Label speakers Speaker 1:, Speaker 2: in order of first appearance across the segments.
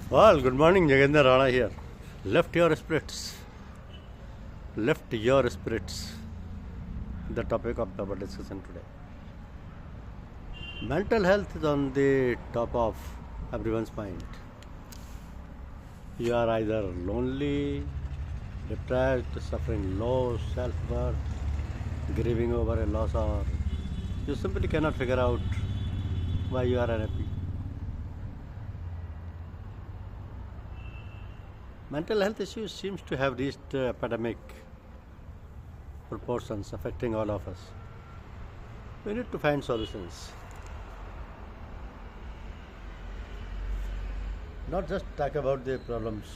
Speaker 1: Well, good morning, Jagendra Rana here. Left your spirits. Left your spirits. The topic of our discussion today. Mental health is on the top of everyone's mind. You are either lonely, depressed, suffering low self worth, grieving over a loss, or you simply cannot figure out why you are unhappy. Mental health issues seems to have reached epidemic proportions affecting all of us. We need to find solutions. Not just talk about the problems.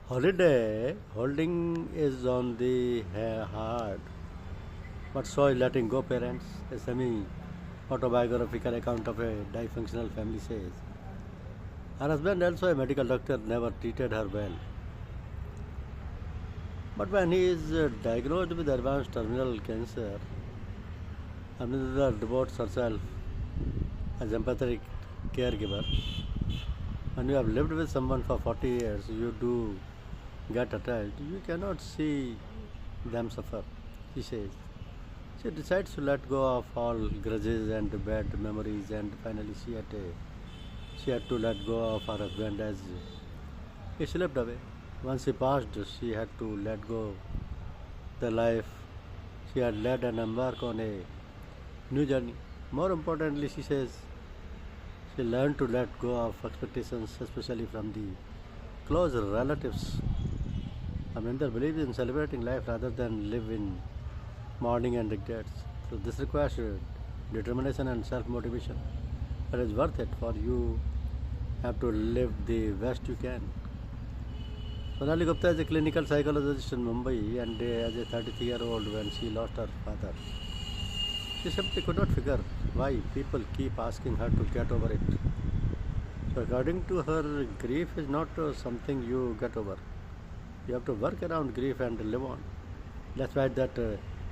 Speaker 1: Holiday holding is on the hard, but so is letting go parents. A semi autobiographical account of a dysfunctional family says. Her husband, also a medical doctor, never treated her well. But when he is diagnosed with advanced terminal cancer, Amrita devotes herself as empathetic caregiver. When you have lived with someone for 40 years, you do get attached. You cannot see them suffer, she says. She decides to let go of all grudges and bad memories, and finally she had to let go of her husband as he slipped away. Once he passed, she had to let go the life she had led and embark on a new journey. More importantly, she says, she learned to let go of expectations, especially from the close relatives. Amrinder believes in celebrating life rather than live in mourning and regrets. So this requires determination and self-motivation. But it's worth it, for you have to live the best you can. Sonali Gupta is a clinical psychologist in Mumbai, and as a 33-year-old, when she lost her father, she simply could not figure why people keep asking her to get over it. So according to her, grief is not something you get over. You have to work around grief and live on. That's why that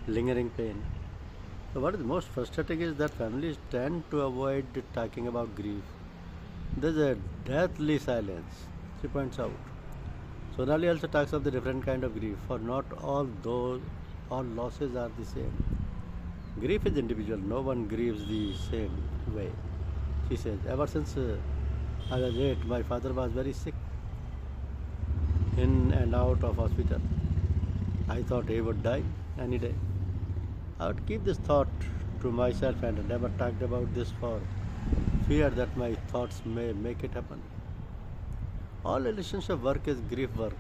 Speaker 1: lingering pain. So what is most frustrating is that families tend to avoid talking about grief. There's a deathly silence, she points out. Sonali also talks of the different kind of grief, for not all losses are the same. Grief is individual, no one grieves the same way. She says, ever since I was 8, my father was very sick, in and out of hospital. I thought he would die any day. I would keep this thought to myself and never talked about this for fear that my thoughts may make it happen. All relationship work is grief work.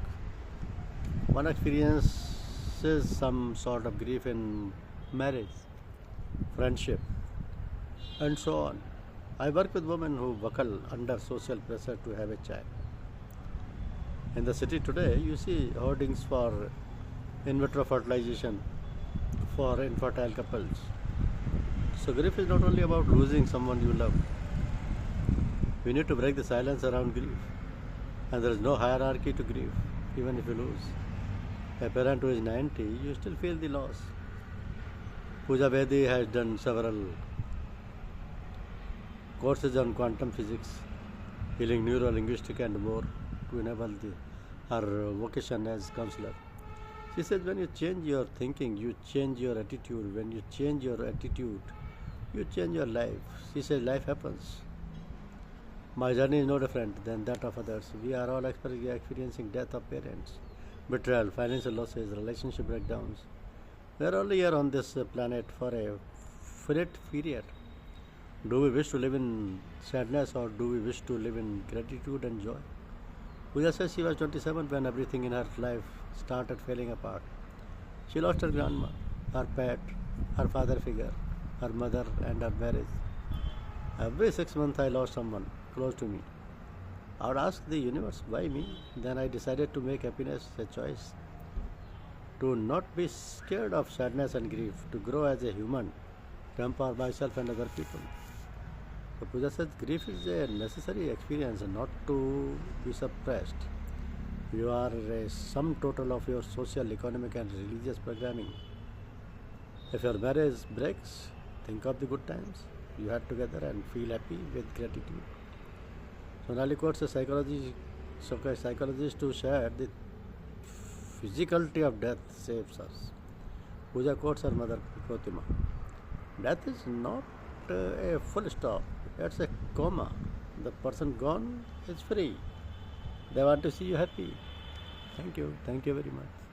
Speaker 1: One experiences some sort of grief in marriage, friendship, and so on. I work with women who buckle under social pressure to have a child. In the city today, you see hoardings for in vitro fertilization for infertile couples. So grief is not only about losing someone you love. We need to break the silence around grief. And there is no hierarchy to grief, even if you lose. A parent who is 90, you still feel the loss. Pooja Bedi has done several courses on quantum physics, healing neuro-linguistic and more to enable her vocation as counselor. She says when you change your thinking, you change your attitude. When you change your attitude, you change your life. She says life happens. My journey is no different than that of others. We are all experiencing death of parents, betrayal, financial losses, relationship breakdowns. We are only here on this planet for a finite period. Do we wish to live in sadness, or do we wish to live in gratitude and joy? Pooja says she was 27 when everything in her life started falling apart. She lost her grandma, her pet, her father figure, her mother, and her marriage. Every 6 months I lost someone close to me. I would ask the universe, why me? Then I decided to make happiness a choice. To not be scared of sadness and grief, to grow as a human, to empower myself and other people. So Pooja says grief is a necessary experience, not to be suppressed. You are a sum total of your social, economic, and religious programming. If your marriage breaks, think of the good times you had together and feel happy with gratitude. Sonali quotes a psychologist who shared the physicality of death saves us. Pooja quotes her mother Protima. Death is not a full stop, it's a comma. The person gone is free. They want to see you happy. Thank you. Thank you very much.